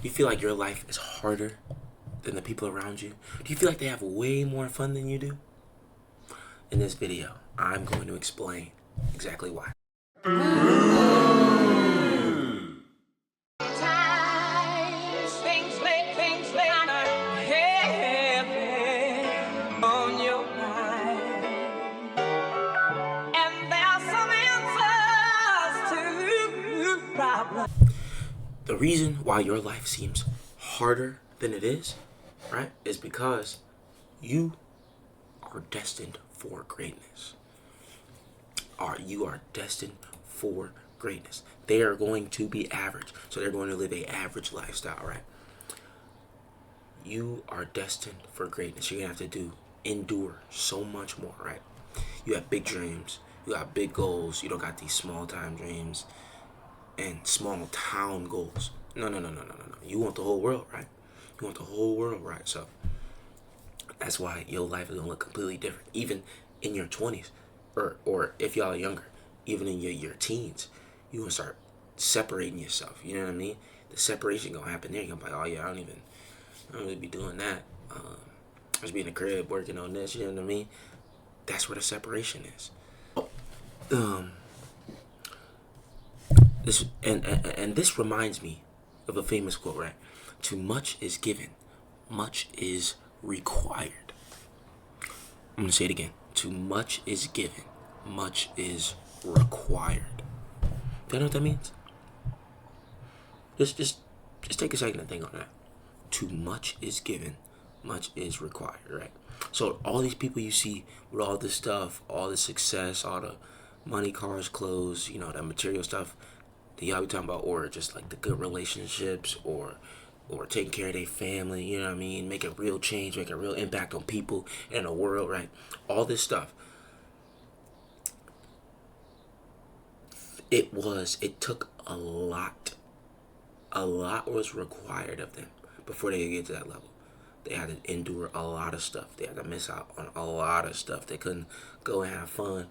you feel like your life is harder than the people around you? Do you feel like they have way more fun than you do? In this video, I'm going to explain exactly why. The reason why your life seems harder than it is, right, is because you are destined for greatness. You are destined for greatness. They are going to be average, so they're going to live a average lifestyle, right? You are destined for greatness. You're gonna have to endure so much more, right? You have big dreams. You got big goals. You don't got these small time dreams and small town goals. No. You want the whole world, right? You want the whole world, right? So that's why your life is gonna look completely different, even in your 20s, or if y'all are younger, even in your teens. You gonna start separating yourself. You know what I mean? The separation gonna happen there. You're gonna be like, oh yeah, I don't really be doing that. I just be in the crib working on this. You know what I mean? That's where the separation is. This reminds me of a famous quote, right? Too much is given, much is required. I'm gonna say it again. Too much is given, much is required. Do you know what that means? Just take a second to think on that. Too much is given, much is required, right? So all these people you see with all this stuff, all the success, all the money, cars, clothes, that material stuff that y'all be talking about, or just like the good relationships, or taking care of their family, you know what I mean? Make a real change, make a real impact on people and the world, right? All this stuff. It took a lot was required of them before they could get to that level. They had to endure a lot of stuff. They had to miss out on a lot of stuff. They couldn't go and have fun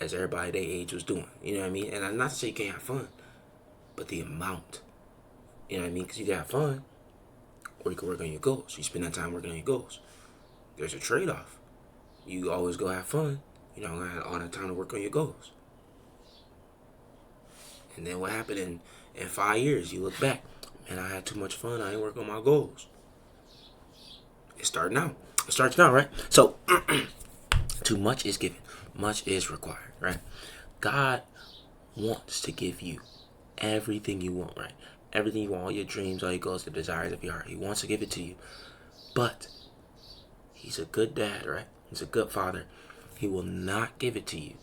as everybody their age was doing. You know what I mean? And I'm not to say you can't have fun, but the amount. You know what I mean? Because you can have fun, or you can work on your goals. You spend that time working on your goals. There's a trade-off. You always go have fun. You don't have all that time to work on your goals. And then what happened in 5 years? You look back. Man, I had too much fun. I ain't working on my goals. It starts now, right? So, too much is given, much is required, right? God wants to give you everything you want, right? Everything you want, all your dreams, all your goals, the desires of your heart. He wants to give it to you. But he's a good dad, right? He's a good father. He will not give it to you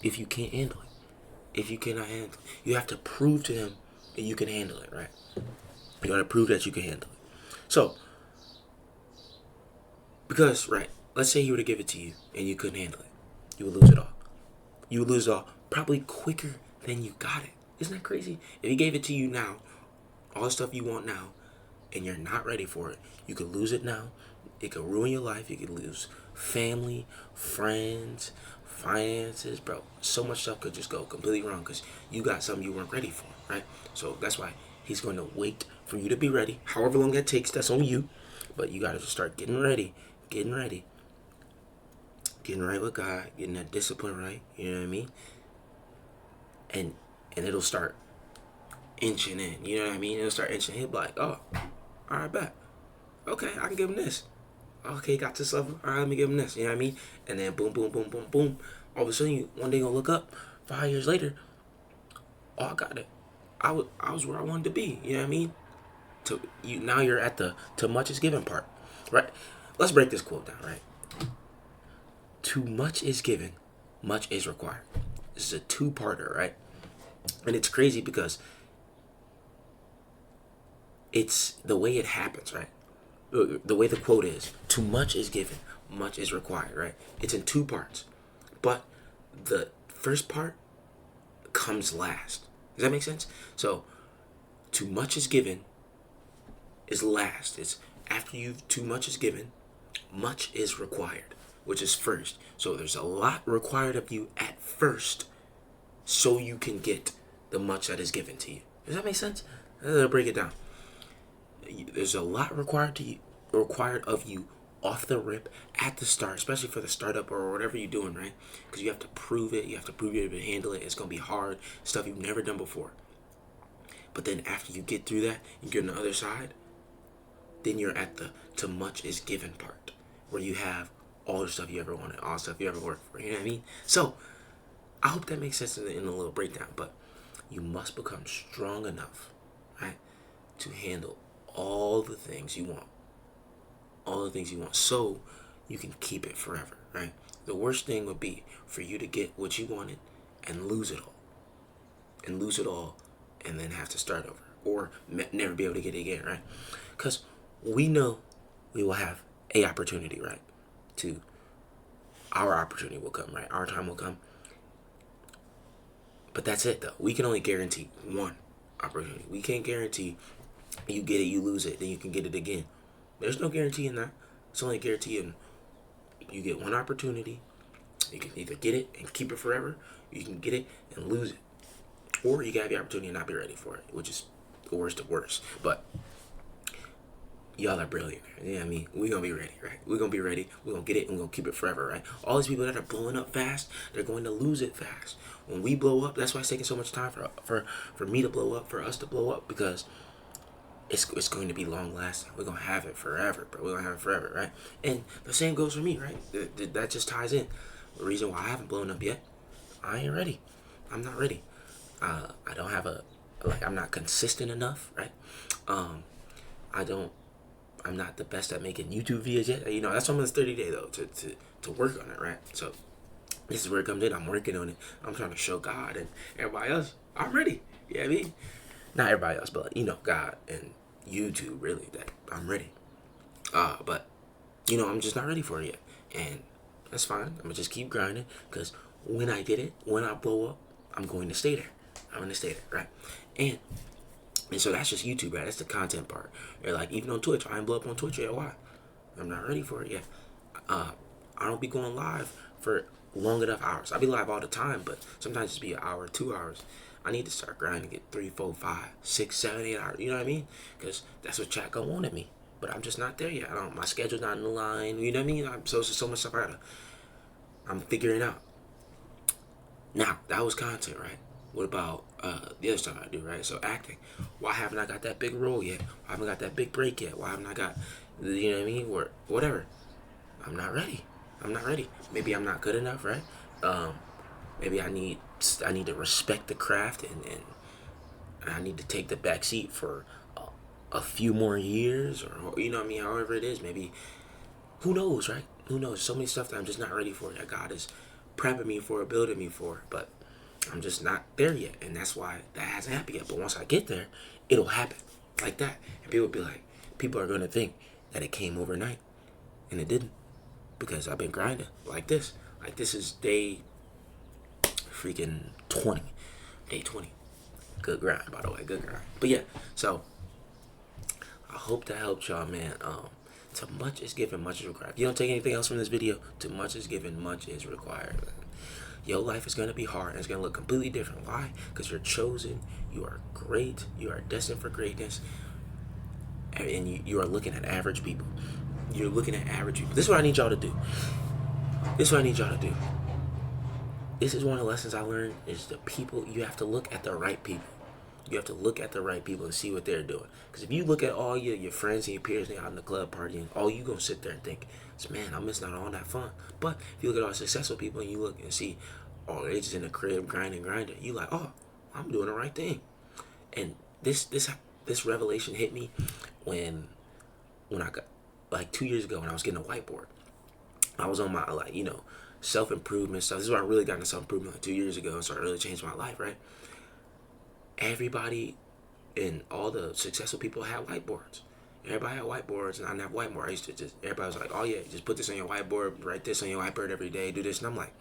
if you can't handle it. If you cannot handle it. You have to prove to him that you can handle it, right? You got to prove that you can handle it. So, because, right, let's say he were to give it to you and you couldn't handle it. You would lose it all. You would lose it all probably quicker than you got it. Isn't that crazy? If he gave it to you now, all the stuff you want now, and you're not ready for it, you could lose it now. It could ruin your life. You could lose family, friends, finances, bro. So much stuff could just go completely wrong because you got something you weren't ready for, right? So that's why he's going to wait for you to be ready. However long that takes, that's on you. But you got to just start getting ready. Getting right with God, getting that discipline right, you know what I mean? And it'll start inching in, you know what I mean? It'll start inching in. He'll be like, oh, all right, bet. Okay, I can give him this. Okay, got this level. All right, let me give him this, you know what I mean? And then boom, boom, boom, boom, boom. All of a sudden, one day you'll look up, 5 years later, oh, I got it. I was where I wanted to be, you know what I mean? Now you're at the too much is given part, right? Let's break this quote down, right? Too much is given, much is required. This is a two-parter, right? And it's crazy because it's the way it happens, right? The way the quote is, too much is given, much is required, right? It's in two parts. But the first part comes last. Does that make sense? So, too much is given is last. It's after too much is given, much is required, which is first. So there's a lot required of you at first so you can get the much that is given to you. Does that make sense? Let's break it down. there's a lot required of you off the rip at the start, especially for the startup or whatever you're doing, right? Because you have to prove it. You have to prove you're able to handle it. It's gonna be hard stuff you've never done before. But then after you get through that, you get on the other side. Then you're at the to much is given part, where you have all the stuff you ever wanted, all the stuff you ever worked for. You know what I mean? So I hope that makes sense in a little breakdown. But you must become strong enough, right, to handle all the things you want, so you can keep it forever, right? The worst thing would be for you to get what you wanted and lose it all, and then have to start over or never be able to get it again, right? Because we know we will have a opportunity, right? To our opportunity will come, right? Our time will come. But that's it, though. We can only guarantee one opportunity. We can't guarantee you get it, you lose it, then you can get it again. There's no guarantee in that. It's only a guarantee in you get one opportunity. You can either get it and keep it forever, or you can get it and lose it. Or you can have the opportunity and not be ready for it, which is the worst of worst. But y'all are brilliant. You know what I mean? We're going to be ready, right? We're going to be ready. We're going to get it and we're going to keep it forever, right? All these people that are blowing up fast, they're going to lose it fast. When we blow up, that's why it's taking so much time for me to blow up, for us to blow up, because it's going to be long lasting. We're going to have it forever, bro. We're going to have it forever, right? And the same goes for me, right? That just ties in. The reason why I haven't blown up yet, I ain't ready. I'm not ready. I don't have I'm not consistent enough, right? I'm not the best at making YouTube videos yet. You know, that's why I'm on this 30 day though, to work on it, right? So this is where it comes in. I'm working on it. I'm trying to show God and everybody else I'm ready. You know what I mean? Not everybody else, but God and YouTube really, that I'm ready. But I'm just not ready for it yet. And that's fine. I'm gonna just keep grinding, because when I get it, when I blow up, I'm going to stay there. I'm gonna stay there, right? And so that's just YouTube, right? That's the content part. Or like even on Twitch, I ain't blow up on Twitch yet. Why? I'm not ready for it yet. I don't be going live for long enough hours. I be live all the time, but sometimes it's be an hour, 2 hours. I need to start grinding, get 3, 4, 5, 6, 7, 8 hours. You know what I mean? Because that's what chat gonna want of me. But I'm just not there yet. My schedule's not in the line. You know what I mean? So much stuff I'm figuring out. Now that was content, right? What about the other stuff I do, right? So acting. Why haven't I got that big role yet? Why haven't I got that big break yet? Why haven't I got, you know what I mean? Or whatever. I'm not ready. Maybe I'm not good enough, right? Maybe I need to respect the craft, and I need to take the back seat for a few more years, or you know what I mean? However it is, maybe. Who knows, right? Who knows? So many stuff that I'm just not ready for, that God is prepping me for, building me for, but I'm just not there yet, and that's why that hasn't happened yet. But once I get there, it'll happen like that, and people are gonna think that it came overnight, and it didn't, because I've been grinding like this. Like this is day freaking 20, day 20. Good grind, by the way, good grind. But yeah, so I hope that helped y'all, man. To much is given, much is required. If you don't take anything else from this video, to much is given, much is required. Your life is going to be hard, and it's going to look completely different. Why? Because you're chosen, you are great, you are destined for greatness, and you are looking at average people. You're looking at average people. This is what I need y'all to do. This is one of the lessons I learned, is the people. You have to look at the right people. You have to look at the right people and see what they're doing. Because if you look at all your friends and your peers and out in the club partying, all you going to sit there and think is, man, I'm missing out on all that fun. But if you look at all the successful people and you look and see, oh, they're just in the crib grinding, you like, oh, I'm doing the right thing. And this revelation hit me when I got, like 2 years ago, when I was getting a whiteboard. I was on my, self-improvement stuff. This is where I really got into self-improvement, like 2 years ago, and started really changing my life, right? Everybody and all the successful people had whiteboards. Everybody had whiteboards, and I didn't have whiteboard. I used to everybody was like, oh yeah, just put this on your whiteboard, write this on your whiteboard every day, do this. And I'm like,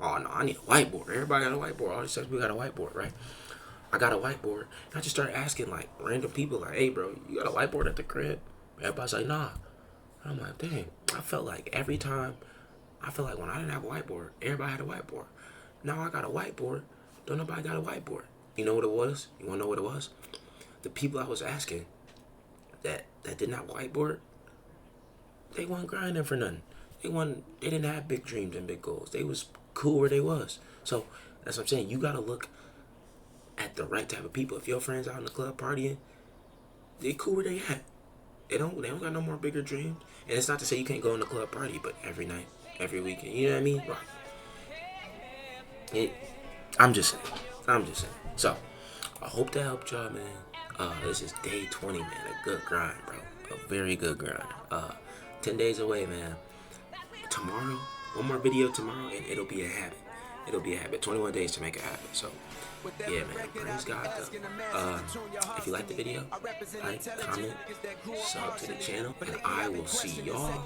oh no, I need a whiteboard. Everybody got a whiteboard. All these successful people got a whiteboard, right? I got a whiteboard, and I just started asking like random people, like, hey bro, you got a whiteboard at the crib? Everybody's like, nah. And I'm like, dang, I felt like when I didn't have a whiteboard, everybody had a whiteboard. Now I got a whiteboard, don't nobody got a whiteboard. You know what it was? You want to know what it was? The people I was asking, that did not whiteboard, they weren't grinding for nothing. They didn't have big dreams and big goals. They was cool where they was. So that's what I'm saying. You gotta look at the right type of people. If your friends out in the club partying, they cool where they at. They don't got no more bigger dreams. And it's not to say you can't go in the club party, but every night, every weekend. You know what I mean? I'm just saying. So I hope that helped y'all, man. This is day 20, man. A good grind, bro. A very good grind. 10 days away, man. Tomorrow, one more video tomorrow, and it'll be a habit. 21 days to make a habit. So, yeah, man. Praise God, though. If you like the video, like, comment, sub to the channel, and I will see y'all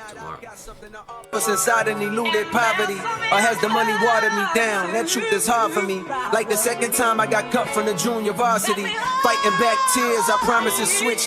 tomorrow. What's inside and eluded poverty, or has the money watered me down? That truth is hard for me. Like the second time I got cut from the junior varsity, fighting back tears. I promise to switch.